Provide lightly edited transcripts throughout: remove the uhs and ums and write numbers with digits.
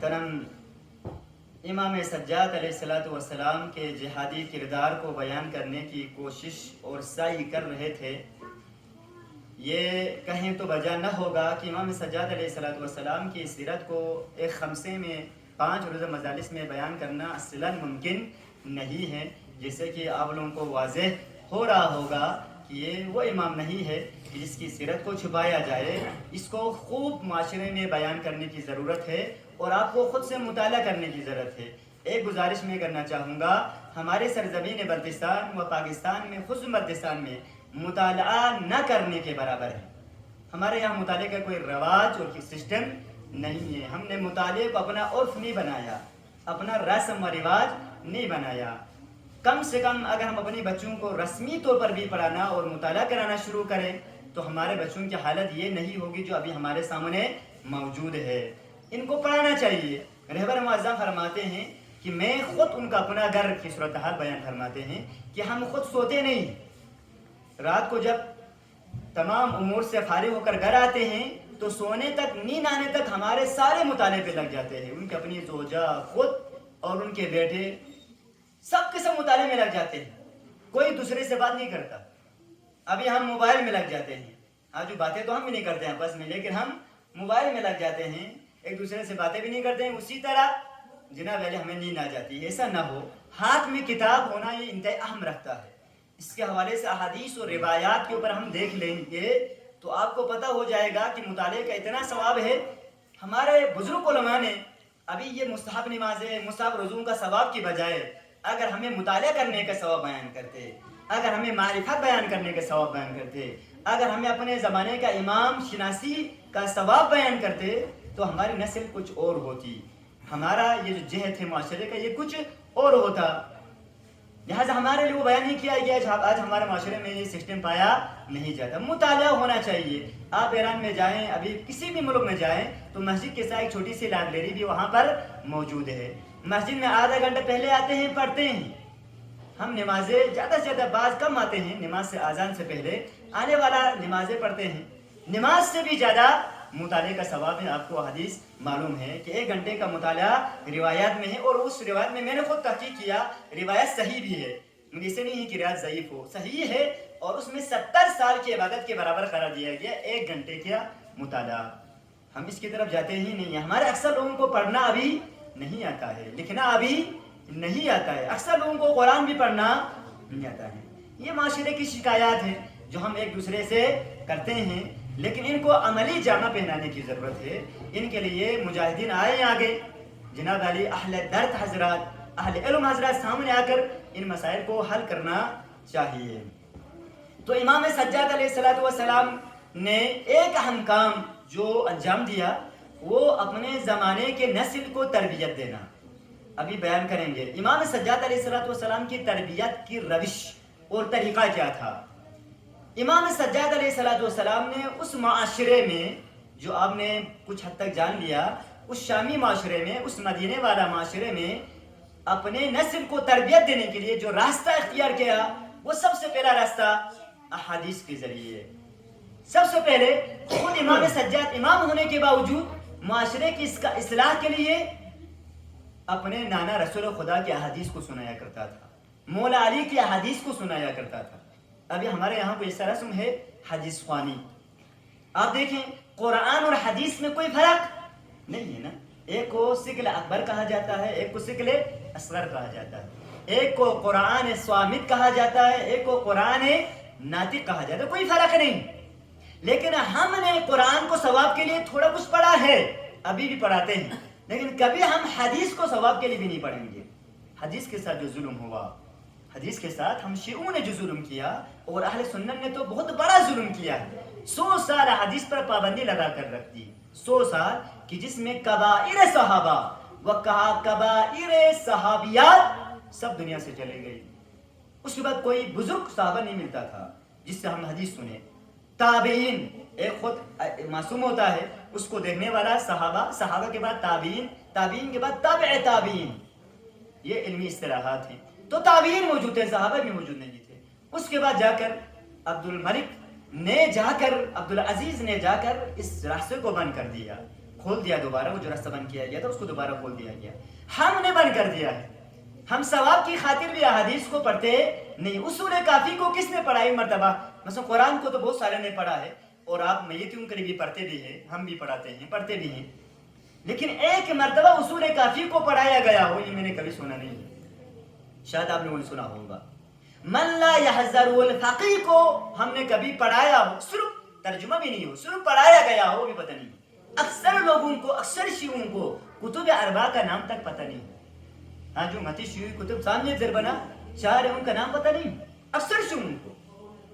محترم امام سجاد علیہ الصلوۃ والسلام کے جہادی کردار کو بیان کرنے کی کوشش اور سعی کر رہے تھے. یہ کہیں تو بجا نہ ہوگا کہ امام سجاد علیہ الصلوۃ والسلام کی سیرت کو ایک خمسے میں 5 روزہ مجالس میں بیان کرنا اصلاً ممکن نہیں ہے، جیسے کہ آپ لوگوں کو واضح ہو رہا ہوگا کہ یہ وہ امام نہیں ہے کہ جس کی سیرت کو چھپایا جائے. اس کو خوب معاشرے میں بیان کرنے کی ضرورت ہے اور آپ کو خود سے مطالعہ کرنے کی ضرورت ہے. ایک گزارش میں کرنا چاہوں گا، ہمارے سرزمین بلتستان و پاکستان میں، خصوصاً بلتستان میں مطالعہ نہ کرنے کے برابر ہے. ہمارے یہاں مطالعے کا کوئی رواج اور سسٹم نہیں ہے. ہم نے مطالعے کو اپنا عرف نہیں بنایا، اپنا رسم و رواج نہیں بنایا. کم سے کم اگر ہم اپنے بچوں کو رسمی طور پر بھی پڑھانا اور مطالعہ کرانا شروع کریں تو ہمارے بچوں کی حالت یہ نہیں ہوگی جو ابھی ہمارے سامنے موجود ہے. ان کو پڑھانا چاہیے. رہبر معظم فرماتے ہیں کہ میں خود ان کا اپنا گھر کی صورتحال بیان فرماتے ہیں کہ ہم خود سوتے نہیں. رات کو جب تمام امور سے فارغ ہو کر گھر آتے ہیں تو سونے تک، نیند آنے تک ہمارے سارے مطالعے پہ لگ جاتے ہیں. ان کی اپنی زوجہ، خود اور ان کے بیٹے سب کے سب مطالعے میں لگ جاتے ہیں. کوئی دوسرے سے بات نہیں کرتا. ابھی ہم موبائل میں لگ جاتے ہیں. آج جو باتیں تو ہم بھی نہیں کرتے ہیں آپس میں، لیکن ہم موبائل میں لگ جاتے ہیں، ایک دوسرے سے باتیں بھی نہیں کرتے ہیں. اسی طرح جناب علی ہمیں نیند آ جاتی ہے. ایسا نہ ہو. ہاتھ میں کتاب ہونا یہ انتہائی اہم رکھتا ہے. اس کے حوالے سے احادیث اور روایات کے اوپر ہم دیکھ لیں گے تو آپ کو پتہ ہو جائے گا کہ مطالعے کا اتنا ثواب ہے. ہمارے بزرگ علماء نے ابھی یہ مستحب نمازیں، مستحب روزوں کا ثواب کی بجائے اگر ہمیں مطالعہ کرنے کا ثواب بیان کرتے، اگر ہمیں معرفت بیان کرنے کا ثواب بیان کرتے، اگر ہمیں اپنے زمانے کا امام شناسی کا ثواب بیان کرتے تو ہماری نسل کچھ اور ہوتی. ہمارا یہ جو جہد ہے معاشرے کا یہ کچھ اور ہوتا. لہٰذا ہمارے لیے وہ بیان نہیں کیا گیا. آج ہمارے معاشرے میں یہ سسٹم پایا نہیں جاتا. مطالعہ ہونا چاہیے. آپ ایران میں جائیں، ابھی کسی بھی ملک میں جائیں تو مسجد کے ساتھ ایک چھوٹی سی لائبریری بھی وہاں پر موجود ہے. مسجد میں آدھا گھنٹہ پہلے آتے ہیں، پڑھتے ہیں. ہم نمازیں زیادہ سے زیادہ، بعض کم آتے ہیں نماز سے، اذان سے پہلے آنے والا نمازیں پڑھتے ہیں. نماز سے بھی زیادہ مطالعے کا ثواب ہے. آپ کو حدیث معلوم ہے کہ 1 گھنٹے کا مطالعہ روایات میں ہے، اور اس روایت میں نے خود تحقیق کیا، روایت صحیح بھی ہے. اسے نہیں ہے کہ روایت ضعیف ہو، صحیح ہے. اور اس میں 70 سال کی عبادت کے برابر قرار دیا گیا 1 گھنٹے کا مطالعہ. ہم اس کی طرف جاتے ہی نہیں ہیں. ہمارے اکثر لوگوں کو پڑھنا ابھی نہیں آتا ہے، لکھنا ابھی نہیں آتا ہے. اکثر لوگوں کو قرآن بھی پڑھنا نہیں آتا ہے. یہ معاشرے کی شکایات ہیں جو ہم ایک دوسرے سے کرتے ہیں، لیکن ان کو عملی جامہ پہنانے کی ضرورت ہے. ان کے لیے مجاہدین آئے آگے، جناب علی اہل درد حضرات، اہل علم حضرات سامنے آ کر ان مسائل کو حل کرنا چاہیے. تو امام سجاد علیہ الصلوۃ والسلام نے ایک اہم کام جو انجام دیا وہ اپنے زمانے کے نسل کو تربیت دینا. ابھی بیان کریں گے امام سجاد علیہ الصلوۃ والسلام کی تربیت کی روش اور طریقہ کیا تھا. امام سجاد علیہ الصلوۃ والسلام نے اس معاشرے میں جو آپ نے کچھ حد تک جان لیا، اس شامی معاشرے میں، اس مدینے والا معاشرے میں اپنے نسل کو تربیت دینے کے لیے جو راستہ اختیار کیا وہ سب سے پہلا راستہ احادیث کے ذریعے. سب سے پہلے خود امام سجاد امام ہونے کے باوجود معاشرے کی اصلاح کے لیے اپنے نانا رسول خدا کی احادیث کو سنایا کرتا تھا، مولا علی کی احادیث کو سنایا کرتا تھا. ابھی ہمارے یہاں کوئی ایسا رسم ہے حدیث خوانی. آپ دیکھیں قرآن اور حدیث میں کوئی فرق نہیں ہے نا. ایک کو سکل اکبر کہا جاتا ہے، ایک کو سکل اصغر کہا جاتا ہے، ایک کو قرآن صامت کہا جاتا ہے، ایک کو قرآن ناطق کہا جاتا ہے. کوئی فرق نہیں. لیکن ہم نے قرآن کو ثواب کے لیے تھوڑا کچھ پڑھا ہے، ابھی بھی پڑھاتے ہیں، لیکن کبھی ہم حدیث کو ثواب کے لیے بھی نہیں پڑھیں گے. حدیث کے ساتھ جو ظلم ہوا، حدیث کے ساتھ ہم شیعوں نے جو ظلم کیا، اور اہل سنت نے تو بہت بڑا ظلم کیا ہے. 100 سال حدیث پر پابندی لگا کر رکھ دی. 100 سال کہ جس میں کبائر صحابہ و کبائر صحابیات سب دنیا سے چلے گئی. اس کے بعد کوئی بزرگ صحابہ نہیں ملتا تھا جس سے ہم حدیث سنیں. تابعین، ایک خود معصوم ہوتا ہے، اس کو دیکھنے والا صحابہ، صحابہ کے بعد تابعین، تابعین کے بعد تابع تابعین. یہ علمی اصطلاحات ہیں. تو تابعین موجود تھے، صحابہ بھی موجود نہیں تھے. اس کے بعد جا کر عبد الملک نے جا کر، عبد العزیز نے جا کر اس راستے کو بند کر دیا. کھول دیا دوبارہ، وہ جو راستہ بند کیا گیا تھا اس کو دوبارہ کھول دیا گیا، ہم نے بند کر دیا ہے۔ ہم ثواب کی خاطر بھی احادیث کو پڑھتے نہیں۔ اصول کافی کو کس نے پڑھا ایک مرتبہ؟ مثلا قرآن کو تو بہت سارے نے پڑھا ہے، اور آپ میتوں کے لیے بھی پڑھتے بھی ہیں، ہم بھی پڑھاتے ہیں، پڑھتے بھی ہیں، لیکن ایک مرتبہ اصول کافی کو پڑھایا گیا ہو یہ میں نے کبھی سنا نہیں ہے، شاید آپ لوگوں نے سنا ہوگا۔ من لا يحذر الفقی کو ہم نے کبھی پڑھایا ہو، صرف ترجمہ بھی نہیں ہو، صرف پڑھایا گیا ہو بھی پتہ نہیں۔ اکثر لوگوں کو، اکثر شیعوں کو کتب اربعہ کا نام تک پتہ نہیں، ہاں جو متی شیعی کتب سامنے ذر بنا 4 ہے ان کا نام پتہ نہیں، اکثر شیعوں کو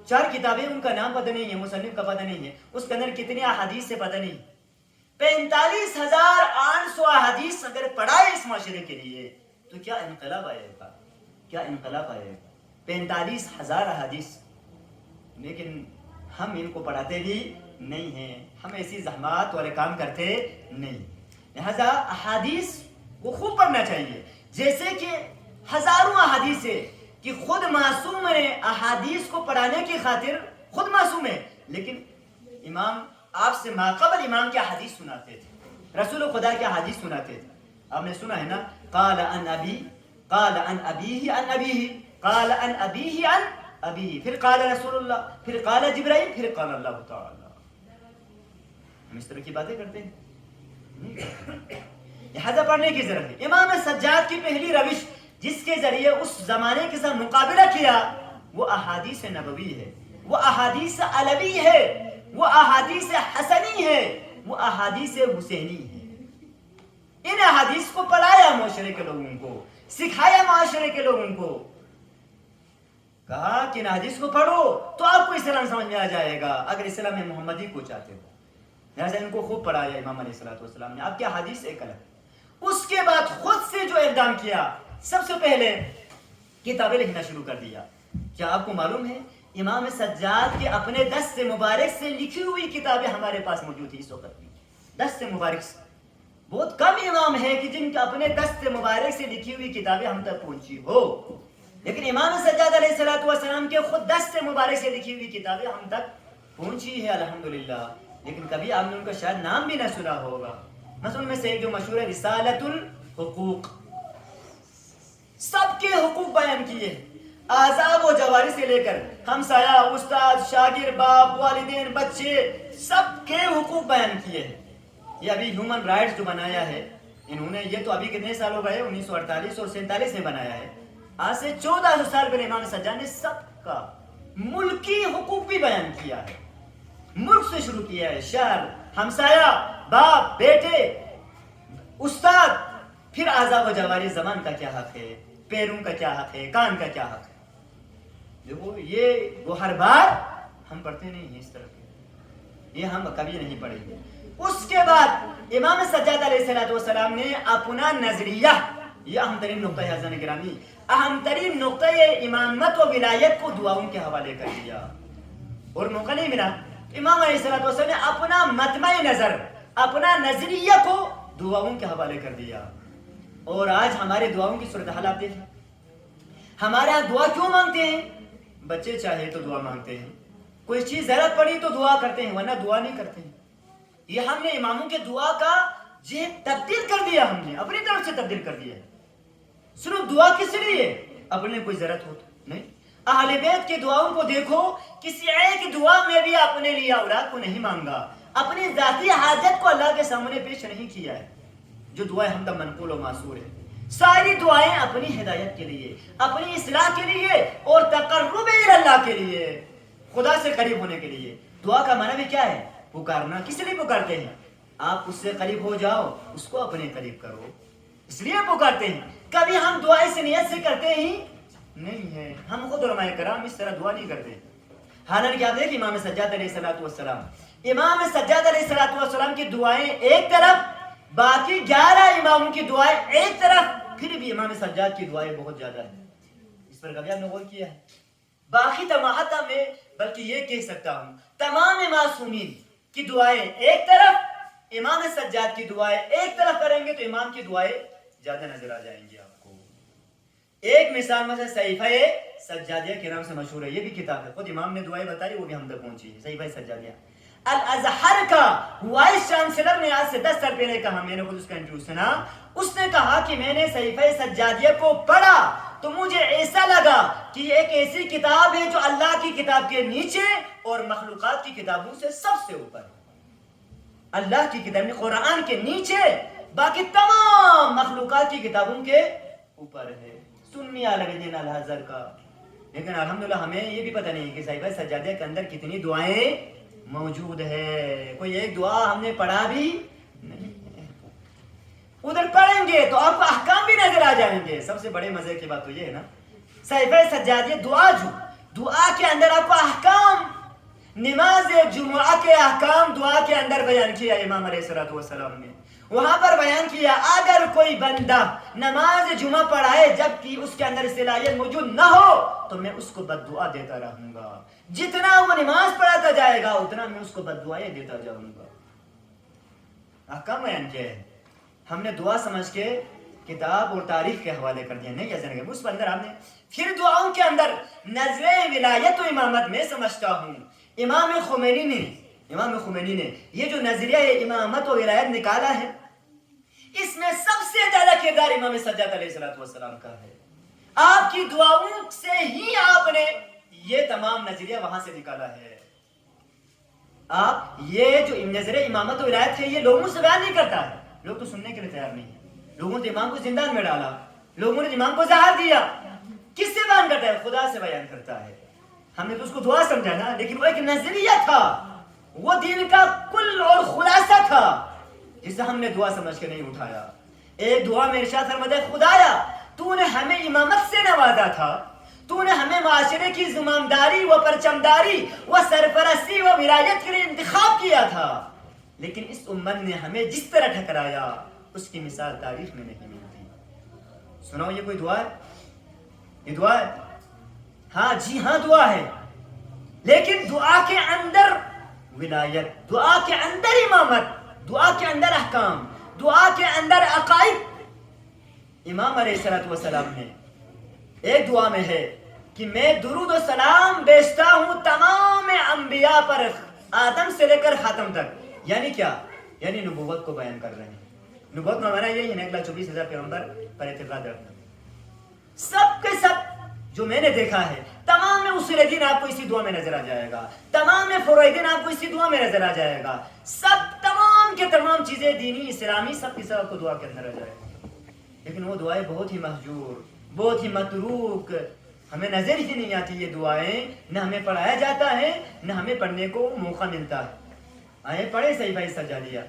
4 کتابیں ان کا نام پتہ نہیں ہے، مصنف کا پتہ نہیں ہے، اس کے اندر کتنی احادیث سے پتہ نہیں۔ 45,800 احادیث اگر پڑھائے اس معاشرے کے لیے تو کیا انقلاب آئے گا، کیا انقلاب آئے گا، 45,000 احادیث، لیکن ہم ان کو پڑھاتے بھی نہیں ہیں، ہم ایسی زحمات والے کام کرتے نہیں۔ لہذا احادیث کو خوب پڑھنا چاہیے، جیسے کہ ہزاروں احادیث ہے کہ خود معصوم نے احادیث کو پڑھانے کی خاطر، خود معصوم ہے لیکن امام آپ سے ماقبل امام کے احادیث سناتے تھے، رسول خدا کے احادیث سناتے تھے۔ آپ نے سنا ہے نا، قال عن ابی، قال عن ابیہ عن ابیہ، قال عن ابیہ عن ابیہ، پھر قال رسول اللہ، پھر قال جبرائیل، پھر قال اللہ تعالی۔ ہم اس طرح کی باتیں کرتے ہیں، لہذا پڑھنے کی ضرورت ہے۔ امام سجاد کی پہلی روش جس کے ذریعے اس زمانے کے ساتھ مقابلہ کیا وہ احادیث نبوی ہے، وہ احادیث علوی ہے، وہ احادیث حسنی ہے، وہ احادیث حسینی ہے۔ ان احادیث کو پڑھایا معاشرے کے لوگوں کو، سکھایا معاشرے کے لوگوں کو، کہا کہ ان احادیث کو پڑھو تو آپ کو اسلام سمجھ میں آ جائے گا اگر اسلام محمدی کو چاہتے ہو۔ لہٰذا ان کو خوب پڑھایا امام علیہ السلام نے۔ آپ کی حدیث ایک الگ، اس کے بعد خود سے جو اقدام کیا، سب سے پہلے کتابیں لکھنا شروع کر دیا۔ کیا آپ کو معلوم ہے امام سجاد کے اپنے دست مبارک سے لکھی ہوئی کتابیں ہمارے پاس موجود تھی اس وقت بھی، دست مبارک سے؟ بہت کم امام ہیں کہ جن کے اپنے دست مبارک سے لکھی ہوئی کتابیں ہم تک پہنچی ہو، لیکن امام سجاد علیہ السلام کے خود دست مبارک سے لکھی ہوئی کتابیں ہم تک پہنچی ہے الحمدللہ، لیکن کبھی آپ نے ان کا شاید نام بھی نہ سنا ہوگا۔ مثلا ان میں سے ایک جو مشہور ہے رسالۃ الحقوق، سب کے حقوق بیان کیے، اعزاب و جواری سے لے کر ہمسایہ، استاد، شاگرد، باپ، والدین، بچے، سب کے حقوق بیان کیے ہیں۔ یہ ابھی ہیومن رائٹس جو بنایا ہے انہوں نے، یہ تو ابھی کتنے سال ہو گئے، 1948 اور 47 میں بنایا ہے، آج سے 1400 سال پہلے امام سجاد نے سب کا ملکی حقوق بھی بیان کیا ہے، ملک سے شروع کیا ہے، شہر، ہمسایہ، باپ، بیٹے، استاد، پھر اعزاب و جواری، زبان کا کیا حق ہے، پیروں کا کیا حق ہے، کان کا کیا حق ہے۔ دیکھو یہ وہ ہر بار ہم پڑھتے نہیں ہیں اس طرح کے، یہ ہم کبھی نہیں پڑھیں گے۔ اس کے بعد امام سجاد علیہ السلام نے اپنا نظریہ، یہ اہم ترین نقطہ ہے حضرات گرامی، اہم ترین نقطہ امامت و ولایت کو دعاؤں کے حوالے کر دیا، اور موقع نہیں ملا۔ امام علیہ السلام نے اپنا مطمع نظر، اپنا نظریہ کو دعاؤں کے حوالے کر دیا، اور آج ہمارے دعاؤں کی صورتحال آپ دیکھیں۔ ہمارے ہاں دعا کیوں مانگتے ہیں؟ بچے چاہے تو دعا مانگتے ہیں، کوئی چیز ضرورت پڑی تو دعا کرتے ہیں، ورنہ دعا نہیں کرتے ہیں۔ یہ ہم نے اماموں کے دعا کا تبدیل کر دیا، ہم نے اپنی طرف سے تبدیل کر دیا ہے۔ صرف دعا کس لیے؟ اپنے کوئی ضرورت ہو تو نہیں۔ اہل بیت کے دعاؤں کو دیکھو، کسی ایک دعا میں بھی اپنے لیے اولاد کو نہیں مانگا، اپنی ذاتی حاجت کو اللہ کے سامنے پیش نہیں کیا ہے، جو دعائیں ہم تک منقول و معصور ہے۔ ساری دعائیں اپنی ہدایت کے لیے، اپنی اصلاح کے لیے اور تقرب اللہ کے لیے، خدا سے قریب ہونے کے لیے۔ دعا کا معنی بھی کیا ہے؟ پکارنا۔ کس لیے پکارتے ہیں؟ آپ اس سے قریب ہو جاؤ، اس کو اپنے قریب کرو، اس لیے پکارتے ہیں۔ کبھی ہم دعا اس نیت سے کرتے ہی نہیں ہے، ہم خود علماء کرام اس طرح دعا نہیں کرتے۔ حالانکہ آپ دیکھیں امام سجاد علیہ السلام، امام سجاد علیہ السلام کی دعائیں ایک طرف، باقی 11 اماموں کی دعائیں ایک طرف، پھر بھی امام سجاد کی دعائیں بہت زیادہ ہیں۔ اس پر کبھی آپ نے غور کیا ہے؟ باقی تمام میں، بلکہ یہ کہہ سکتا ہوں تمام معصومین کی دعائیں ایک طرف، امام سجاد کی دعائیں ایک طرف کریں گے تو امام کی دعائیں زیادہ نظر آ جائیں گی آپ کو۔ ایک مثال مثلا صحیفہ سجادیہ کے نام سے مشہور ہے، یہ بھی کتاب ہے، خود امام نے دعائیں بتائی، وہ بھی ہم تک پہنچی ہے، صحیفہ سجادیہ۔ الازہر کا وائس چانسلر نے آج سے 10 سال پہلے کہا، میں نے خود اس کا انٹرویو سنا، اس نے کہا کہ میں نے صحیفہ سجادیہ کو پڑھا تو مجھے ایسا لگا کہ یہ ایک ایسی کتاب ہے جو اللہ کی کتاب کے نیچے اور مخلوقات کی کتابوں سے سب سے اوپر ہے۔ اللہ کی کتاب قرآن کے نیچے، باقی تمام مخلوقات کی کتابوں کے اوپر ہے۔ سنی علیہ الحضر کا، لیکن الحمدللہ ہمیں یہ بھی پتہ نہیں ہے کہ صحیفہ سجادیہ کے اندر کتنی دعائیں موجود ہے۔ کوئی ایک دعا ہم نے پڑھا بھی نہیں ہے۔ ادھر پڑھیں گے تو آپ کو احکام بھی نظر آ جائیں گے۔ سب سے بڑے مزے کی بات تو یہ ہے نا، صحیفہ سجادیہ دعا کے اندر آپ کو احکام، نماز جمعہ کے احکام دعا کے اندر بیان کیا امام علیہ الصلوۃ والسلام نے۔ وہاں پر بیان کیا اگر کوئی بندہ نماز جمعہ پڑھائے جبکہ اس کے اندر صلاحیت موجود نہ ہو تو میں اس کو بد دعا دیتا رہوں گا، جتنا وہ نماز پڑھاتا جائے گا اتنا میں اس کو بد دعائیں دیتا جاؤں گا۔ احکام بیان کیا ہے، ہم نے دعا سمجھ کے کتاب اور تاریخ کے حوالے کر دیا، نہیں کیا جانے گا اس پر اندر آپ نے۔ پھر دعاؤں کے اندر نظر ولایت و امامت میں سمجھتا ہوں امام خمینی نے یہ جو نظریہ امامت و ولایت نکالا ہے، اس میں سب سے زیادہ کردار امام سجاد علیہ السلام کا ہے۔ آپ کی دعاؤں سے ہی آپ نے یہ تمام نظریہ وہاں سے نکالا ہے۔ آپ یہ جو نظریہ امامت و ولایت ہے یہ لوگوں سے بیان نہیں کرتا ہے، لوگ تو سننے کے لیے تیار نہیں ہے۔ لوگوں نے امام کو زندان میں ڈالا، لوگوں نے امام کو زہر دیا، کس سے بیان کرتا ہے؟ خدا سے بیان کرتا ہے۔ ہم نے تو اس کو دعا سمجھا نا، لیکن وہ ایک نظریہ تھا، وہ دین کا کل اور خلاصہ تھا جسے ہم نے دعا سمجھ کے نہیں اٹھایا۔ ایک دعا میں ارشاد فرماتا ہے، خدایا تو نے ہمیں امامت سے نوازا تھا، تو نے ہمیں معاشرے کی زمامداری و پرچمداری و سرپرستی و ولایت کے لیے انتخاب کیا تھا، لیکن اس امت نے ہمیں جس طرح ٹھکرایا اس کی مثال تاریخ میں نہیں ملتی۔ سناؤ یہ کوئی دعا ہے؟ یہ دعا ہے؟ ہاں جی ہاں دعا ہے، لیکن دعا کے اندر ولایت، دعا کے اندر امامت، دعا کے اندر احکام، دعا کے اندر عقائد۔ امام علیہ السلام نے ایک دعا میں ہے کہ میں درود و سلام بیچتا ہوں تمام انبیاء پر، آدم سے لے کر خاتم تک۔ یعنی کیا؟ یعنی نبوت کو بیان کر رہے ہیں۔ نبوت میں ہمارا یہی ہے، 1,24,000 پیغمبر پر اعتقاد رکھنا۔ سب کے سب جو میں نے دیکھا ہے تمام میں اصول دین آپ کو اسی دعا میں نظر آ جائے گا، تمام میں فروع دین آپ کو اسی دعا میں نظر آ جائے گا، سب تمام کے تمام چیزیں دینی اسلامی سب کی سب کو دعا کے اندر آ جائے گا۔ لیکن وہ دعائیں بہت ہی مہجور، بہت ہی متروک، ہمیں نظر ہی نہیں آتی یہ دعائیں، نہ ہمیں پڑھایا جاتا ہے نہ ہمیں پڑھنے کو موقع ملتا ہے۔ آئے پڑھے صحیفہ سجادیہ،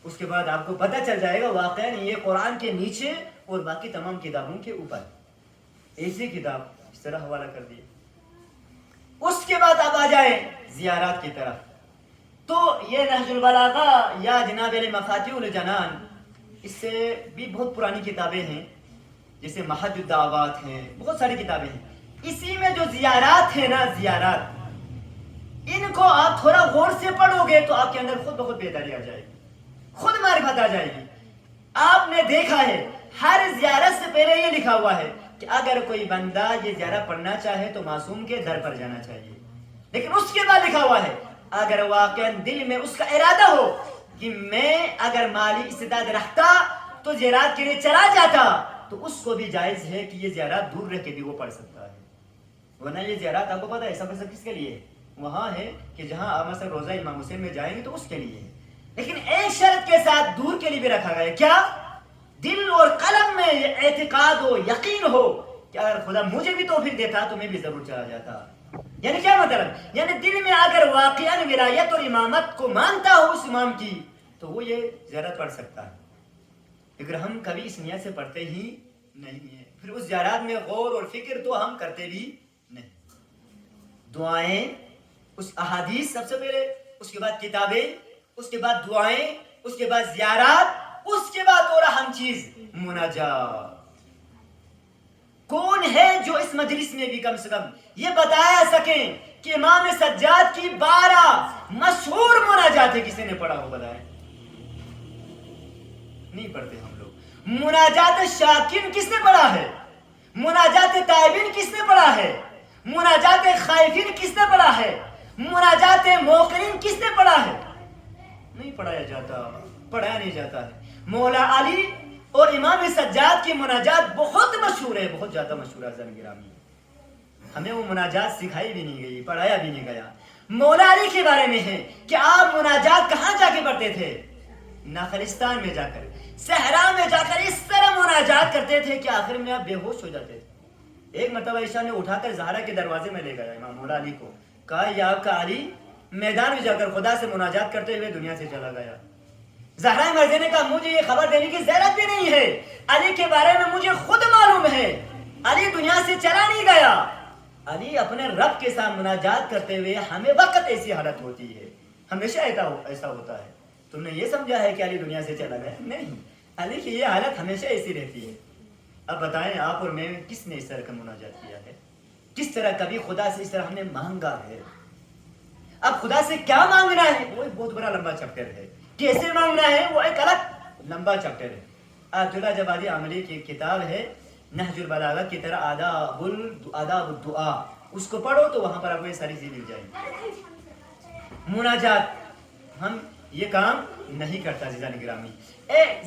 اس کے بعد آپ کو پتہ چل جائے گا واقعا یہ قرآن کے نیچے اور باقی تمام کتابوں کے اوپر ایسی کتاب اس طرح حوالہ کر دی۔ اس کے بعد آپ آ جائیں زیارات کی طرف، تو یہ نہج البلاغہ یا جناب علی مفاتیح الجنان، اس سے بھی بہت پرانی کتابیں ہیں، جیسے محج الدعوات ہیں، بہت ساری کتابیں ہیں۔ اسی میں جو زیارات ہیں نا، زیارات، ان کو آپ تھوڑا غور سے پڑھو گے تو آپ کے اندر خود بخود بیداری آ جائے گی، خود معرفت آ جائے گی۔ آپ نے دیکھا ہے ہر زیارت سے پہلے یہ لکھا ہوا ہے کہ اگر کوئی بندہ یہ زیارت پڑھنا چاہے تو معصوم کے در پر جانا چاہیے، لیکن اس کے بعد لکھا ہوا ہے اگر واقعا دل میں اس کا ارادہ ہو کہ میں اگر مالی استعداد رکھتا تو زیارات کے لیے چلا جاتا تو اس کو بھی جائز ہے کہ یہ زیارات دور رہ کے بھی وہ پڑھ سکتا ہے۔ ورنہ یہ زیارات آپ کو پتہ ہے سب کس کے لیے ہے؟ وہاں ہے کہ جہاں آپ مثلا روزہ امام حسین میں جائیں گے تو اس کے لیے ہے، لیکن ایک شرط کے ساتھ دور کے لیے بھی رکھا گیا ہے، کیا؟ دل اور قلب میں یہ اعتقاد ہو، یقین ہو کہ اگر خدا مجھے بھی توفیق دیتا تو میں بھی ضرور چلا جاتا۔ یعنی کیا مطلب؟ یعنی دل میں اگر واقعا ولایت اور امامت کو مانتا ہو اس امام کی تو وہ یہ زیارت پڑھ سکتا ہے، لیکن ہم کبھی اس نیت سے پڑھتے ہی نہیں ہیں، پھر اس زیارات میں غور اور فکر تو ہم کرتے بھی نہیں۔ دعائیں، اس احادیث سب سے پہلے، اس کے بعد کتابیں، اس کے بعد دعائیں، اس کے بعد زیارات، اس کے بعد اور اہم چیز مناجات۔ کون ہے جو اس مجلس میں بھی کم سے کم یہ بتایا سکیں کہ امام سجاد کی 12 مشہور مناجات کسی نے پڑھا ہو؟ بتائیں، نہیں پڑھتے ہم لوگ۔ مناجات شاکرین کس نے پڑھا ہے؟ مناجات تائبین کس نے پڑھا ہے؟ مناجات خائفین کس نے پڑھا ہے؟ مناجات موقرین کس نے پڑھا ہے؟ نہیں پڑھایا جاتا، پڑھایا نہیں جاتا ہے۔ مولا علی اور امام سجاد کی مناجات بہت مشہور ہے، بہت زیادہ مشہور ہے عزیزان گرامی۔ ہمیں وہ مناجات سکھائی بھی نہیں گئی، پڑھایا بھی نہیں گیا۔ مولا علی کے بارے میں ہے کہ آپ مناجات کہاں جا کے پڑھتے تھے؟ ناخلستان میں جا کر، صحرا میں جا کر اس طرح مناجات کرتے تھے کہ آخر میں آپ بے ہوش ہو جاتے تھے۔ ایک مرتبہ عائشہ نے اٹھا کر زہرا کے دروازے میں لے گیا امام مولا علی کو، کہا یہ آپ کا علی میدان میں جا کر خدا سے مناجات کرتے ہوئے دنیا سے چلا گیا۔ زہرا مرضی نے کہا مجھے یہ خبر دینے کی ضرورت بھی نہیں ہے، علی کے بارے میں مجھے خود معلوم ہے، علی دنیا سے چلا نہیں گیا۔ علی اپنے رب کے ساتھ مناجات کرتے ہوئے ہمیں وقت ایسی حالت ہوتی ہے، ہمیشہ ایسا ہوتا ہے۔ تم نے یہ سمجھا ہے کہ علی دنیا سے چلا گیا؟ نہیں، علی کی یہ حالت ہمیشہ ایسی رہتی ہے۔ اب بتائیں آپ اور میں کس نے اس طرح کا مناجات کیا ہے؟ کس طرح کبھی خدا سے اس طرح ہم نے مانگا ہے؟ اب خدا سے کیا مانگنا ہے وہ ایک بہت بڑا لمبا چیپٹر ہے، کیسے مانگنا ہے وہ ایک الگ لمبا چیپٹر ہے۔ عبداللہ جوادی عملی کی کتاب ہے نہج البلاغہ کی طرح آداب الدعا، اس کو پڑھو تو وہاں پر آپ کو یہ ساری چیزیں مل جائیں گی۔ مناجات ہم یہ کام نہیں کرتا عزیزان گرامی۔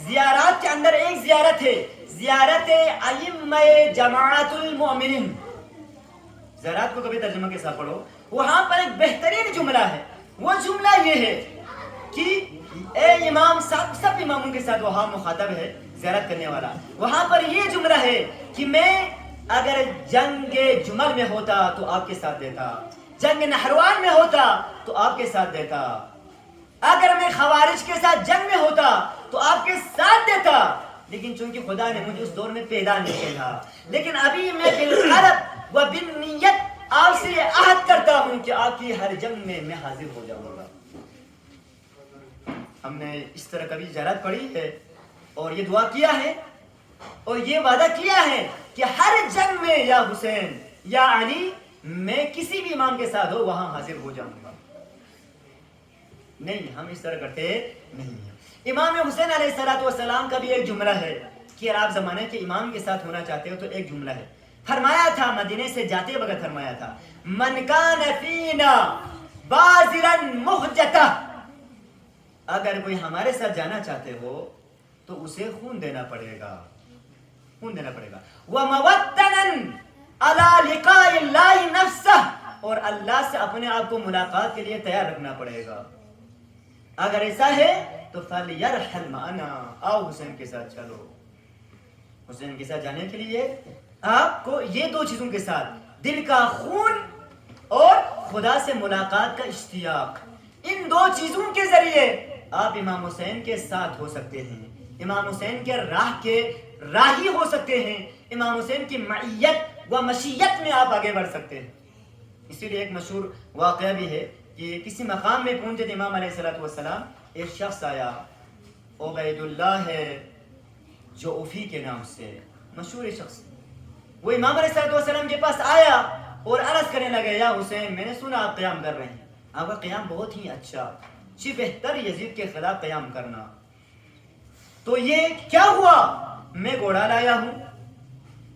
زیارات کے اندر ایک زیارت ہے، زیارت ائمہ جماعت المؤمنین۔ زیارات کو کبھی ترجمہ کے ساتھ پڑھو، وہاں پر ایک بہترین جملہ ہے، وہ جملہ یہ ہے کہ اے امام، سب اماموں کے ساتھ وہاں مخاطب ہے زیارت کرنے والا، وہاں پر یہ جملہ ہے کہ میں اگر جنگ جمل میں ہوتا تو آپ کے ساتھ دیتا، جنگ نہروان میں ہوتا تو آپ کے ساتھ دیتا، اگر میں خوارج کے ساتھ جنگ میں ہوتا تو آپ کے ساتھ دیتا، لیکن چونکہ خدا نے مجھے اس دور میں پیدا نہیں کیا، لیکن ابھی میں بالقلب و بالنیت آپ سے یہ عہد کرتا ہوں کہ آپ کی ہر جنگ میں میں حاضر ہو جاؤں گا۔ ہم نے اس طرح کبھی زیارت پڑھی ہے اور یہ دعا کیا ہے اور یہ وعدہ کیا ہے کہ ہر جنگ میں یا حسین یا علی میں کسی بھی امام کے ساتھ ہو وہاں حاضر ہو جاؤں گا؟ نہیں، ہم اس طرح کرتے نہیں ہیں۔ امام حسین علیہ السلام کا بھی ایک جملہ ہے کہ اگر آپ زمانے کے امام کے ساتھ ہونا چاہتے ہو تو ایک جملہ ہے، فرمایا تھا مدینے سے جاتے وقت فرمایا تھا من کان فینا بازرا مہجتہ، اگر کوئی ہمارے ساتھ جانا چاہتے ہو تو اسے خون دینا پڑے گا، خون دینا پڑے گا۔ وَمَوَتَّنًا عَلَى لِقَاءِ اللَّهِ نَفْسَهُ، اور اللہ سے اپنے آپ کو ملاقات کے لیے تیار رکھنا پڑے گا۔ اگر ایسا ہے تو فَلْيَرْحَلْ مَعَنَا، آؤ حسین کے ساتھ چلو۔ حسین کے ساتھ جانے کے لیے آپ کو یہ دو چیزوں کے ساتھ، دل کا خون اور خدا سے ملاقات کا اشتیاق، ان دو چیزوں کے ذریعے آپ امام حسین کے ساتھ ہو سکتے ہیں، امام حسین کے راہی ہو سکتے ہیں، امام حسین کی معیت و مشیت میں آپ آگے بڑھ سکتے ہیں۔ اسی لیے ایک مشہور واقعہ بھی ہے کہ کسی مقام میں پہنچے تھے امام علیہ السلام، ایک شخص آیا، عبید اللہ ہے جوفی کے نام سے مشہور شخص، وہ امام علیہ السلام کے پاس آیا اور عرض کرنے لگے یا حسین میں نے سنا آپ قیام کر رہے ہیں، آپ کا قیام بہت ہی اچھا، بہتر یزید کے خلاف قیام کرنا، تو یہ کیا ہوا؟ میں گھوڑا لایا ہوں،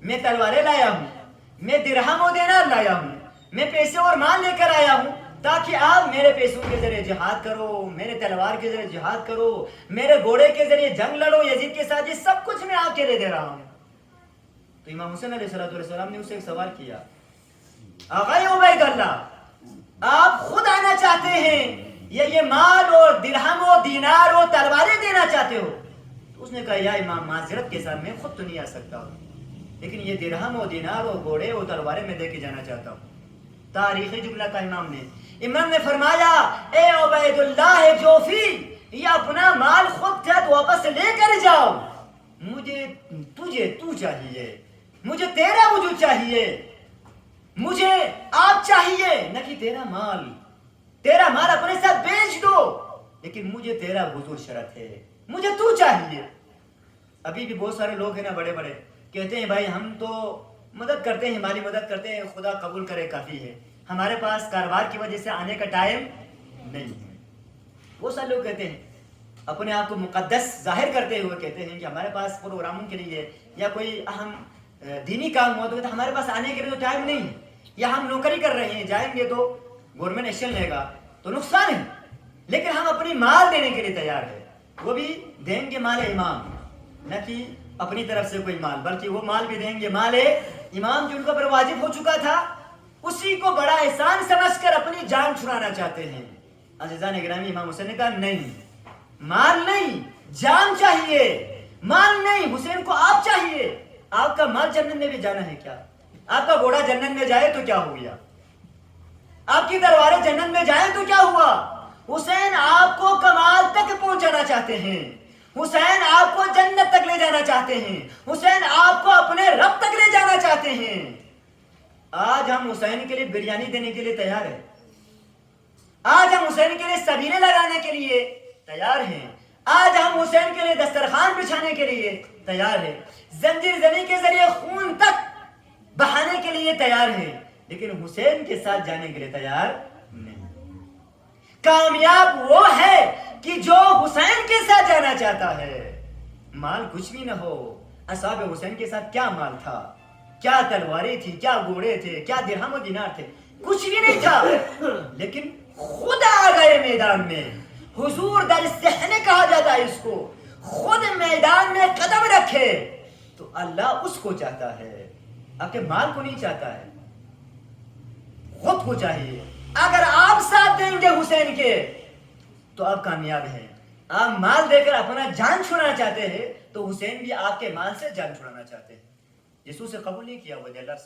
میں تلواریں لایا ہوں، میں درہم و دینار لایا ہوں، میں پیسے اور مال لے کر آیا ہوں تاکہ آپ میرے پیسوں کے ذریعے جہاد کرو، میرے تلوار کے ذریعے جہاد کرو، میرے گھوڑے کے ذریعے جنگ لڑو یزید کے ساتھ، یہ سب کچھ میں آپ کے لیے دے رہا ہوں۔ تو امام حسین علیہ السلام نے اسے ایک سوال کیا، آقا عبید اللہ، آپ خود آنا چاہتے ہیں یا یہ مال اور درہم و دینار و تلواریں دینا چاہتے ہو؟ تو اس نے کہا یا امام معذرت کے ساتھ میں خود تو نہیں آ سکتا ہوں، لیکن یہ درہم و دینار و گھوڑے و تلواریں میں دے کے جانا چاہتا ہوں۔ تاریخی جملہ کا امام نے فرمایا اے عبید اللہ جوفی، یہ اپنا مال خود واپس لے کر جاؤ، مجھے تجھے تو چاہیے، مجھے تیرا وجود چاہیے، مجھے آپ چاہیے، نہ کہ تیرا مال اپنے ساتھ بیچ دو، لیکن مجھے تیرا حضور شرط ہے، مجھے تو چاہیے۔ ابھی بھی بہت سارے لوگ ہیں نا بڑے بڑے کہتے ہیں بھائی ہم تو مدد کرتے ہیں، مالی مدد کرتے ہیں، خدا قبول کرے کافی ہے، ہمارے پاس کاروبار کی وجہ سے آنے کا ٹائم نہیں ہے۔ بہت سارے لوگ کہتے ہیں، اپنے آپ کو مقدس ظاہر کرتے ہوئے کہتے ہیں کہ ہمارے پاس پروگراموں کے لیے یا کوئی اہم دینی کام ہو تو ہمارے پاس آنے کے لیے تو ٹائم نہیں ہے، یا ہم نوکری کر رہے ہیں، جائیں گے تو گورنمنٹ ایکشن لے گا تو نقصان ہے، لیکن ہم اپنی مال دینے کے لیے تیار ہے، وہ بھی دیں گے مال امام، نہ کہ اپنی طرف سے کوئی مال، بلکہ وہ مال بھی دیں گے مال امام جو ان کو پر واجب ہو چکا تھا، اسی کو بڑا احسان سمجھ کر اپنی جان چھڑانا چاہتے ہیں۔ عزیزان گرامی، امام حسین نے کہا نہیں، مال نہیں، جان چاہیے، مال نہیں، حسین کو آپ چاہیے۔ آپ کا مال جنت میں بھی جانا ہے کیا؟ آپ کا گھوڑا جنت میں جائے تو کیا ہو گیا؟ آپ کی تلواریں جنت میں جائیں تو کیا ہوا؟ حسین آپ کو کمال تک پہنچانا چاہتے ہیں، حسین آپ کو جنت تک لے جانا چاہتے ہیں، حسین آپ کو اپنے رب تک لے جانا چاہتے ہیں۔ آج ہم حسین کے لیے بریانی دینے کے لیے تیار ہیں، آج ہم حسین کے لیے سبیلے لگانے کے لیے تیار ہیں، آج ہم حسین کے لیے دسترخوان بچھانے کے لیے تیار ہیں، زنجیر زنی کے ذریعے خون تک بہانے کے لیے تیار ہیں، لیکن حسین کے ساتھ جانے کے لیے تیار نہیں۔ کامیاب وہ ہے کہ جو حسین کے ساتھ جانا چاہتا ہے، مال کچھ بھی نہ ہو۔ اصحاب حسین کے ساتھ کیا مال تھا، کیا تلواریں تھی، کیا گھوڑے تھے، کیا درہم و دینار تھے، کچھ بھی نہیں تھا، لیکن خود آ گئے میدان میں۔ حضور در صحن کہا جاتا ہے اس کو، خود میدان میں قدم رکھے تو اللہ اس کو چاہتا ہے، آپ کے مال کو نہیں چاہتا ہے، خود کو چاہیے۔ اگر آپ ساتھ دیں گے حسین کے تو آپ کامیاب ہیں، آپ مال دے کر اپنا جان چھڑانا چاہتے ہیں تو حسین بھی آپ کے مال سے جان چھڑانا چاہتے ہیں۔ یسوع سے قبول نہیں کیا وہ جلس،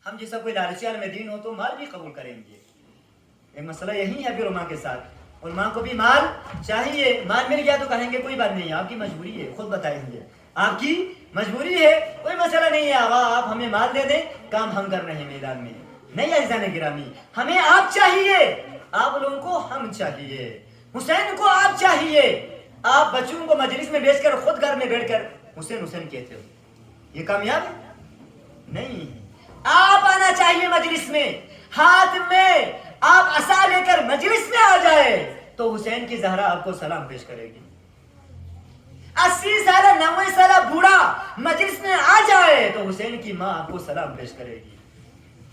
ہم جیسا کوئی لالچی عالم دین ہو تو مال بھی قبول کریں گے۔ ایک مسئلہ یہی ہے پھر علماء کے ساتھ، علماء کو بھی مال چاہیے، مال مل گیا تو کہیں گے کوئی بات نہیں، آپ کی مجبوری ہے، خود بتائیں گے آپ کی مجبوری ہے، کوئی مسئلہ نہیں ہے آقا، آپ ہمیں مال دے دیں، کام ہم کر رہے ہیں میدان میں۔ نہیں عزیزان گرامی، ہمیں آپ چاہیے، آپ لوگوں کو ہم چاہیے، حسین کو آپ چاہیے۔ آپ بچوں کو مجلس میں بیچ کر خود گھر میں بیٹھ کر حسین حسین کہتے ہو، یہ کامیاب نہیں۔ آپ آنا چاہیے مجلس میں، ہاتھ میں آپ عصا لے کر مجلس میں آ جائے تو حسین کی زہرا آپ کو سلام پیش کرے گی۔ 80 سالہ 90 سالہ بوڑھا مجلس میں آ جائے تو حسین کی ماں آپ کو سلام پیش کرے گی،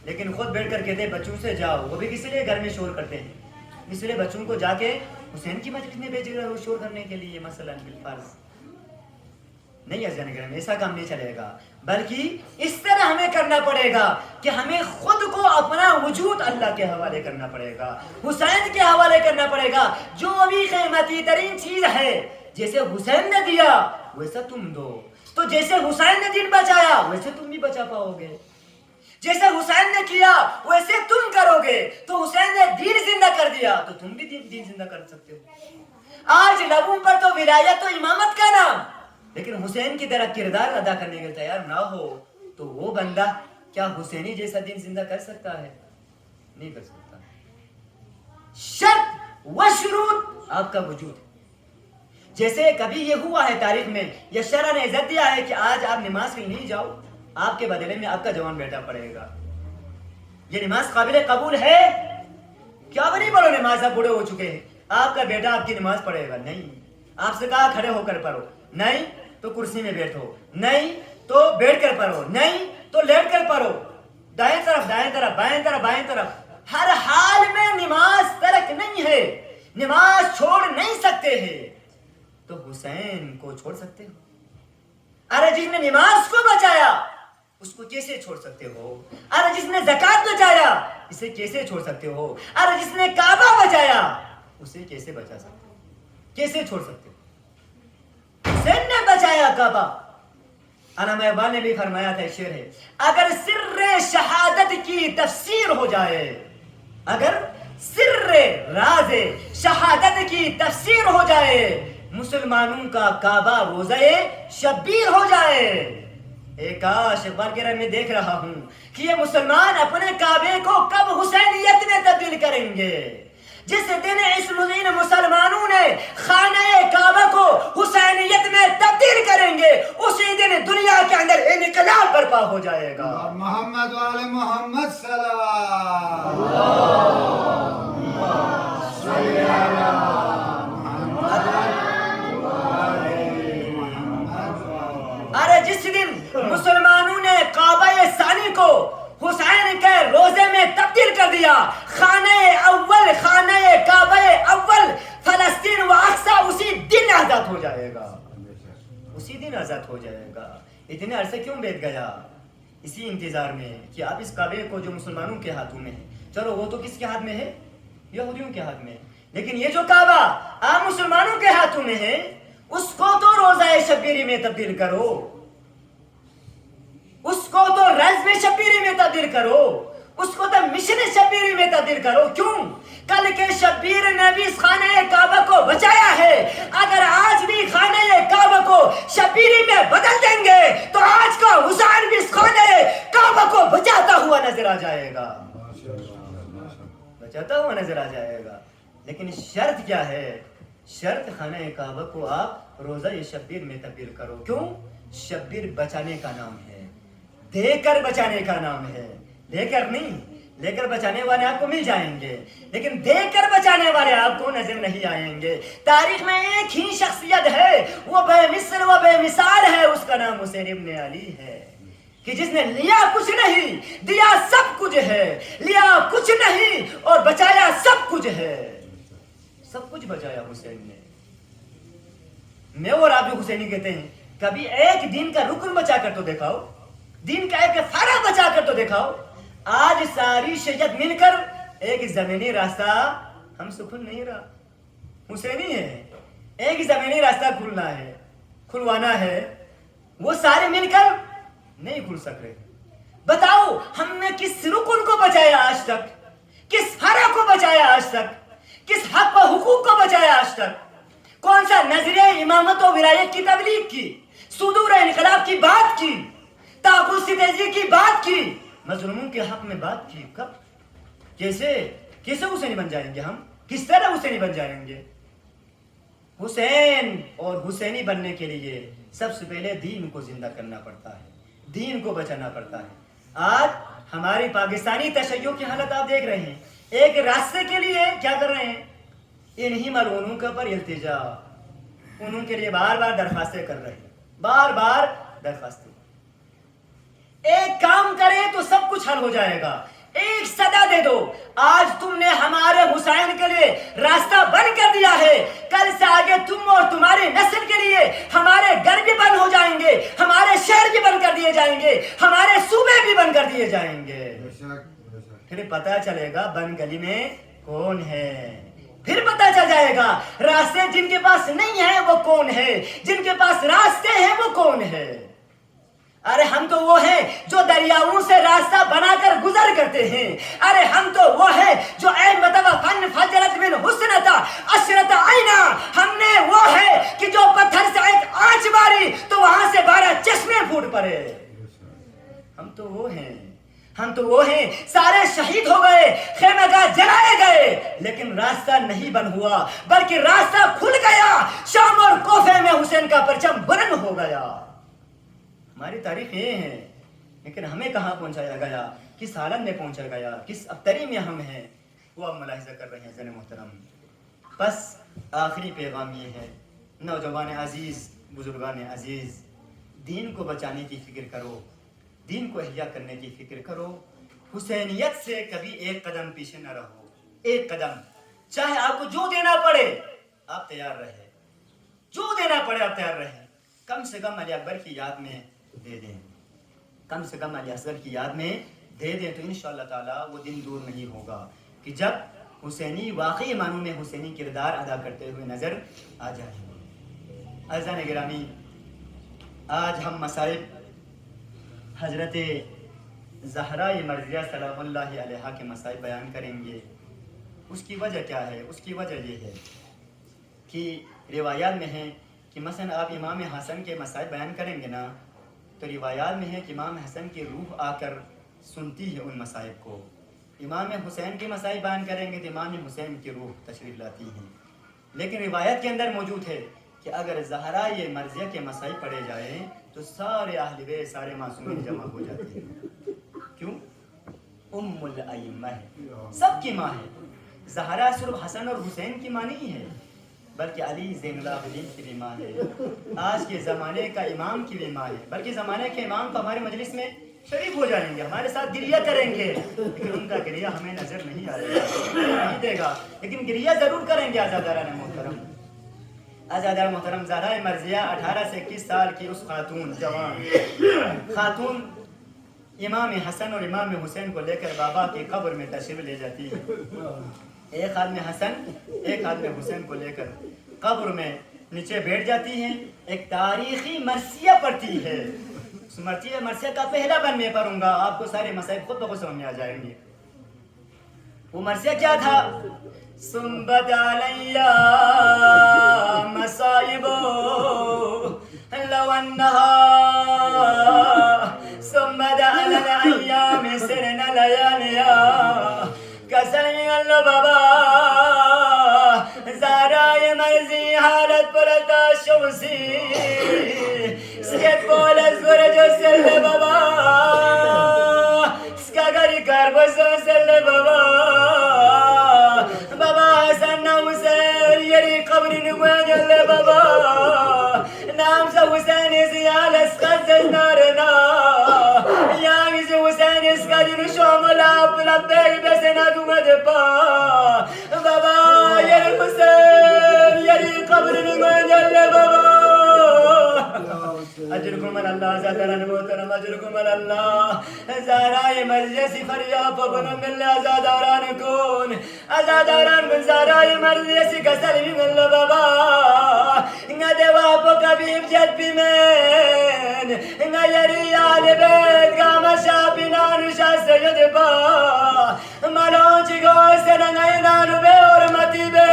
لیکن خود بیٹھ کر کہتے بچوں سے جاؤ، وہ بھی کس لیے گھر میں شور کرتے ہیں، اس لیے بچوں کو جا کے حسین کی مجلس میں بھیج رہے ہو شور کرنے کے لیے، مثلا بالفرض نہیں عزیزان کرام، ایسا کام نہیں چلے گا، بلکہ اس طرح ہمیں کرنا پڑے گا کہ ہمیں خود کو اپنا وجود اللہ کے حوالے کرنا پڑے گا، حسین کے حوالے کرنا پڑے گا۔ جو بھی قیمتی ترین چیز ہے، جیسے حسین نے دیا ویسا تم دو، تو جیسے حسین نے دین بچایا ویسے تم بھی بچا پاؤ گے، جیسے حسین نے کیا ویسے تم کرو گے، تو حسین نے دین زندہ کر دیا تو تم بھی دین زندہ کر سکتے ہو۔ آج لبوں پر تو ولایت و امامت کا نام، لیکن حسین کی طرح کردار ادا کرنے کے تیار نہ ہو تو وہ بندہ کیا حسینی جیسا دین زندہ کر سکتا ہے؟ نہیں کر سکتا۔ شرط و شروط آپ کا وجود ہے۔ جیسے کبھی یہ ہوا ہے تاریخ میں، یا شرع نے عزت دیا ہے کہ آج آپ نماز کے لیے نہیں جاؤ، آپ کے بدلے میں آپ کا جوان بیٹا پڑے گا، یہ نماز قابل قبول ہے؟ کیا بنی بولو نماز آپ بوڑھے ہو چکے ہیں، آپ کا بیٹا آپ کی نماز پڑھے گا؟ نہیں۔ آپ سے کہا کھڑے ہو کر پڑھو، نہیں تو کرسی میں بیٹھو، نہیں تو بیٹھ کر پڑھو، نہیں تو لیٹ کر پڑھو، دائیں طرف دائیں طرف، بائیں طرف بائیں طرف، ہر حال میں نماز ترک نہیں ہے، نماز چھوڑ نہیں سکتے ہیں، تو حسین کو چھوڑ سکتے ہو؟ ارے جس نے نماز کو بچایا اس کو کیسے چھوڑ سکتے ہو؟ ارے جس نے زکات بچایا اسے کیسے چھوڑ سکتے ہو؟ ارے جس نے کعبہ بچایا اسے کیسے بچا سکتے ہو؟ کیسے چھوڑ سکتے ہو؟ حسین نے بچایا کعبہ۔ علامہ اقبال نے بھی فرمایا تھا، شعر ہے، اگر سر شہادت کی تفسیر ہو جائے، اگر سر راز شہادت کی تفسیر ہو جائے، مسلمانوں کا کعبہ روزہ شبیر ہو جائے۔ ایک کاش اقبال کہہ رہا ہے، میں دیکھ رہا ہوں کہ یہ مسلمان اپنے کعبے کو کب حسینیت میں تبدیل کریں گے۔ جس دن اس مزین مسلمانوں نے خانہ کعبہ کو حسینیت میں تبدیل کریں گے، اسی دن دنیا کے اندر انقلاب برپا ہو جائے گا۔ محمد وآل محمد صلی ارے جس دن مسلمانوں نے کعبہ ثانی کو حسین کے روزے میں تبدیل کر دیا، خانہ جائے گا, اسی دن آزاد ہو جائے گا. اتنے عرصے کیوں بیت گیا؟ اسی انتظار میں کہ آپ اس کعبے کو جو مسلمانوں کے ہاتھوں میں ہے, چلو وہ تو کس کے ہاتھ میں ہے؟ یہودیوں کے ہاتھ میں. لیکن یہ جو کعبہ آپ مسلمانوں کے ہاتھوں میں ہے, اس کو تو روزہ شبیری میں تبدیل کرو, اس کو تو رزم شبیری میں تبدیل کرو, اس کو تو مشن شبیری میں تبدیل کرو. کیوں؟ کل کے شبیر نے بھی اس خانہ کعبہ کو بچایا ہے. اگر آج بھی خانہ کعبہ کو شبیری میں بدل دیں گے تو آج کا حسین بھی اس خانہ کعبہ کو بچاتا ہوا نظر آ جائے گا, بچاتا ہوا نظر آ جائے گا. لیکن شرط کیا ہے؟ شرط خانہ کعبہ کو آپ روزہ شبیر میں تبدیل کرو. کیوں؟ شبیر بچانے کا نام ہے, دے کر بچانے کا نام ہے, لے کر نہیں. لے کر بچانے والے آپ کو مل جائیں گے, لیکن دے کر بچانے والے آپ کو نظر نہیں آئیں گے. تاریخ میں ایک ہی شخصیت ہے, وہ بے مثل و بے مثال ہے, اس کا نام حسین ابن علی ہے, کہ جس نے لیا کچھ نہیں, دیا سب کچھ ہے, لیا کچھ نہیں اور بچایا سب کچھ ہے. سب کچھ بچایا حسین نے. میں اور آپ جو حسینی کہتے ہیں, کبھی ایک دین کا رکن بچا کر تو دکھاؤ, دین کا ایک فرع بچا کر تو دکھاؤ. آج ساری شریعت مل کر ایک زمینی راستہ ہم سے کھل نہیں رہا. حسینی ہے, ایک زمینی راستہ کھلنا ہے, کھلوانا ہے, وہ سارے مل کر نہیں کھل سک رہے. بتاؤ ہم نے کس رکن کو بچایا آج تک, کس فرع کو بچایا آج تک, کس حق و حقوق کو بچایا آج تک؟ کون سا نظریہ امامت و ولایت کی تبلیغ کی, صدور انقلاب کی بات کی, تاغوت ستیزی کی بات کی, مظلوموں کے حق میں بات کی؟ کب؟ کیسے حسینی بن جائیں گے ہم؟ کس طرح حسینی بن جائیں گے؟ حسین اور حسینی بننے کے لیے سب سے پہلے دین کو زندہ کرنا پڑتا ہے, دین کو بچانا پڑتا ہے. آج ہماری پاکستانی تشیع کی حالت آپ دیکھ رہے ہیں. ایک راستے کے لیے کیا کر رہے ہیں؟ انہی ملعونوں کے پر التجا, انہوں کے لیے بار بار درخواستیں کر رہے ہیں, بار بار درخواستیں. ایک کام کرے تو سب کچھ حل ہو جائے گا, ایک صدا دے دو. آج تم نے ہمارے حسین کے لیے راستہ بند کر دیا ہے, کل سے آگے تم اور تمہاری نسل کے لیے ہمارے گھر بھی بند ہو جائیں گے, ہمارے شہر بھی بند کر دیے جائیں گے, ہمارے صوبے بھی بند کر دیے جائیں گے. پھر پتہ چلے گا بند گلی میں کون ہے, پھر پتہ چل جائے گا راستے جن کے پاس نہیں ہیں وہ کون ہے, جن کے پاس راستے ہیں وہ کون ہے. ارے ہم تو وہ ہیں جو دریاؤں سے راستہ بنا کر گزر کرتے ہیں. ارے ہم تو وہ ہیں جو اے متوا فن فجرت من حسنتا عشرت عینا, ہم نے وہ ہے کہ جو پتھر سے ایک آنچ ماری تو وہاں سے 12 چشمے پھوٹ پڑے. ہم تو وہ ہیں, ہم تو وہ ہیں سارے شہید ہو گئے, خیمہ گاہ جلائے گئے, لیکن راستہ نہیں بند ہوا بلکہ راستہ کھل گیا. شام اور کوفے میں حسین کا پرچم بلند ہو گیا. ہماری تاریخ یہ ہے, لیکن ہمیں کہاں پہنچایا گیا, کس حالت میں پہنچا گیا, کس ابتری میں ہم ہیں, وہ اب ملاحظہ کر رہے ہیں. زن محترم, بس آخری پیغام یہ ہے, نوجوان عزیز, بزرگان عزیز, دین کو بچانے کی فکر کرو, دین کو احیا کرنے کی فکر کرو. حسینیت سے کبھی ایک قدم پیچھے نہ رہو, ایک قدم, چاہے آپ کو جو دینا پڑے آپ تیار رہے, جو دینا پڑے آپ تیار رہے. کم سے کم علی اکبر کی یاد میں دے دیں, کم سے کم علی اصغر کی یاد میں دے دیں, تو انشاءاللہ تعالی وہ دن دور نہیں ہوگا کہ جب حسینی واقعی معنوں میں حسینی کردار ادا کرتے ہوئے نظر آ جائیں گے. عزیزان گرامی, آج ہم مصائب حضرت زہرا مرضیہ سلام اللہ علیہا کے مصائب بیان کریں گے. اس کی وجہ کیا ہے؟ اس کی وجہ یہ ہے کہ روایات میں ہے کہ مثلا آپ امام حسن کے مصائب بیان کریں گے نا, تو روایات میں ہے کہ امام حسن کی روح آ کر سنتی ہے ان مصائب کو. امام حسین کے مصائب بیان کریں گے تو امام حسین کی روح تشریف لاتی ہیں. لیکن روایت کے اندر موجود ہے کہ اگر زہرا مرضیہ کے مصائب پڑھے جائیں تو سارے اہل بیت, سارے معصومین جمع ہو جاتے ہیں. کیوں؟ ام الائمہ ہے, سب کی ماں ہے. زہرا صرف حسن اور حسین کی ماں نہیں ہے, بلکہ علی زین العابدین کی بھی ماں ہے, آج کے زمانے کا امام کی بھی ماں ہے. بلکہ زمانے کے امام تو ہمارے مجلس میں شریف ہو جائیں گے, ہمارے ساتھ گریہ کریں گے, لیکن ان کا گریہ ہمیں نظر نہیں آئے گا, نہیں دے گا, لیکن گریہ ضرور کریں گے. آزاداران محترم, عزیزان محترم، زہرا مرضیہ 18 سے 21 سال کی اس خاتون جوان خاتون امام حسن اور امام حسین کو لے کر بابا کی قبر میں تشریف لے جاتی ہے. ایک ہاتھ میں حسن ایک ہاتھ میں حسین کو لے کر قبر میں نیچے بیٹھ جاتی ہیں. ایک تاریخی مرثیہ پڑھتی ہے. اس مرثیہ کا پہلا بند میں پڑھوں گا، آپ کو سارے مسائل خود بخود سمجھ میں آ جائیں گے. وہ مرثیہ کیا تھا؟ سنبت علیہ مصائب لو انہا سنبت علی الایام سرنا لیالیا. کسل میں اللہ بابا زہرا مرضی حالت پرتا شمسی سکت بول از گرجو سل بابا سکاگری کربسو سل بابا بابا حسن حسین یری قبر نگوان جل بابا نام سا حسین زیال اسقد زنارنا یامی سے حسین اسقد نشوم لاب لبیگ بسنا دومد پا بابا یری حسین یری قبر نگوان جل بابا. اجرکم اللہ زادران محترم، اجرکم اللہ. زہرا مرضیہ سی فریاد بنم مل ازاداران کون ازاداران کن زہرا مرضیہ سی کسل بھی مل بابا انگا دیوا پو کبیب جد بھی من انگا یری آل بیت گاما شاپی نانو شاہ سید با ملون چی گوستن انگا نانو بے حرمتی بے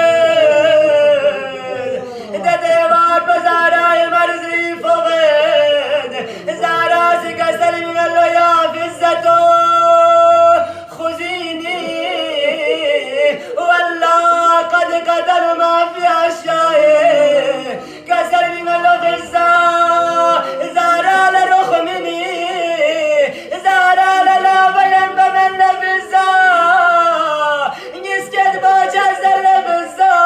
دیوار پا زہرا مرضی فوقید زہرا سی کسل من اللہ یا فزتو خزینی واللہ قد قدر ما فی اشیائے کسل من اللہ فزا زہرا لرخ منی زہرا للا بین بمن فزا نسکت باچا سل فزا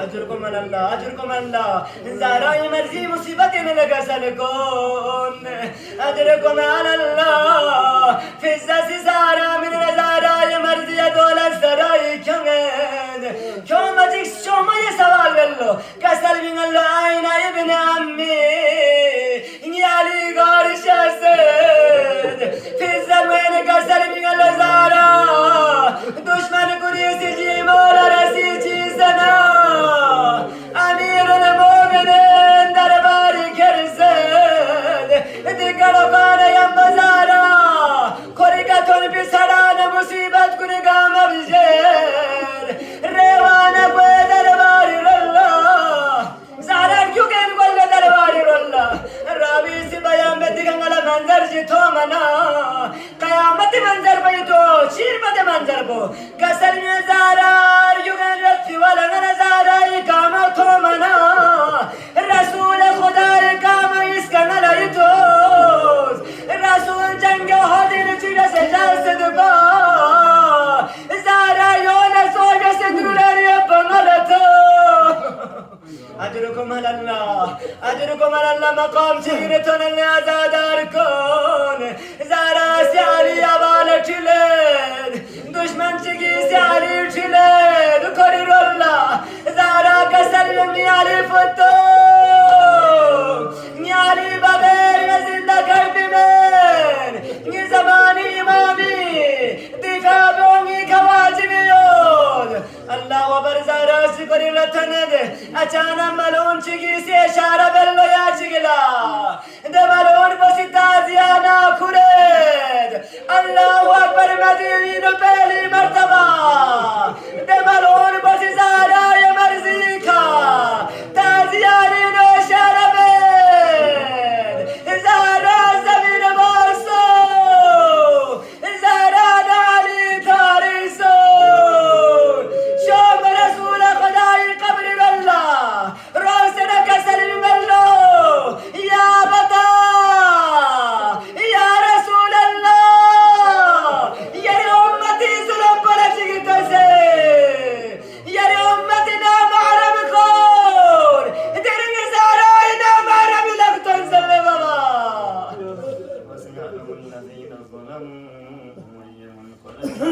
اجرکم اللہ اجرکم اللہ. زہرا مرضی مصیبت میں لگا سلکون اجرکم اللہ. فزا سی زہرا من زہرا مرضی دولت سرائی کیوں مجھے شما یہ سوال بلو کسل من اللہ آئین ابن امی علی غار شاسد فزا میں کسل من اللہ زہرا دشمن کنی سی جی مولا رسی چیزنا امیر المومنین درباری کرزد دیگرو کانا یم بزارا خوری کتون پی سران مصیبت کنی گام بجیر ریوانا کوئی درباری راللہ. زہرا کیوں کہ ان کو اللہ درباری راللہ رابی سی بیان میں دیگنگل منظر جی تو منا قیامت منظر بھئی تو شیر پت منظر بو کسل میں زہرا یوگن رفتی ولنگن زہرا کام تو منا رسول خدا کام اس کا نلائی توز رسول جنگ حدیر چیڑ سے جلسد با زہرا یون سوگ سے دولاری بنگلتو. اجرکم اللہ مقام چیرتون اللہ ازادار کون زہرا سی علی عوال چلید دشمن چگی سی علی چلید کری رولہ زہرا کسل نیالی فتو نیالی بغیر میں زندہ کر بھی من نی زمانی امامی دفاع بونگی کواجبی یود اللہ وبر زہرا سی کری لتند اچانا ملون چگی سی اشارہ بلو یا چگلا دے ملون بسی تازیانا کھرید اللہ اکبر مدین پہلی مرتبہ دے ملون بسی زہرا مرضی کا تازیانی نو اشارہ بید زہرا زمین بارسو زہرا نالی تاریسو شوق رسول خدای قبر اللہ روزن کسل ملو یا بتا یا رسول اللہ یری امتی ظلم پر چگی تو سے یری امتی نام عرب کون درنگ زہرائی نام عربی لگتن صلی بابا وسنعلم الذین ظلموا وَيَمْ قَرَدْ